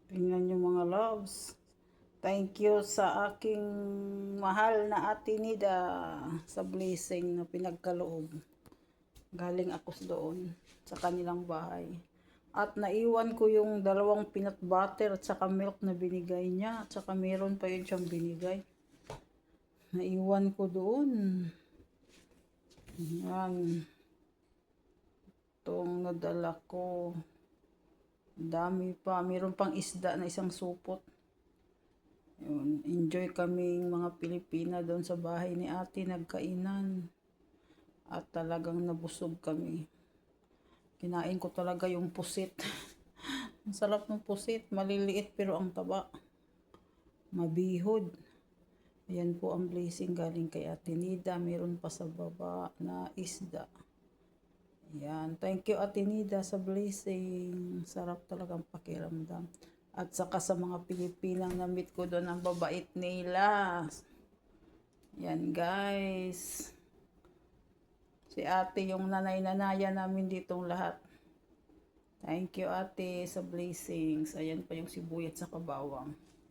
Tingnan nyo mga loves. Thank you sa aking mahal na Ate Nida sa blessing na pinagkaloob. Galing ako doon sa kanilang bahay. At naiwan ko yung 2 peanut butter at saka milk na binigay niya. At saka meron pa yun siyang binigay. Naiwan ko doon. Yan. Itong nadala ko. Dami pa. Meron pang isda na isang supot. Yun. Enjoy kaming mga Pilipina doon sa bahay ni ate. Nagkainan. At talagang nabusog kami. Kinain ko talaga yung pusit. Ang sarap ng pusit. Maliliit pero ang taba. Mabihod. Ayan po ang blessing galing kay Ate Nida. Meron pa sa baba na isda. Ayan. Thank you Ate Nida sa blessing. Sarap talagang pakiramdam. At saka sa mga Pilipinang na-meet ko doon, ang babait nila. Yan guys. Si ate yung nanay-nanaya namin ditong lahat. Thank you ate sa blessings. Ayan pa yung sibuyat sa kabawang.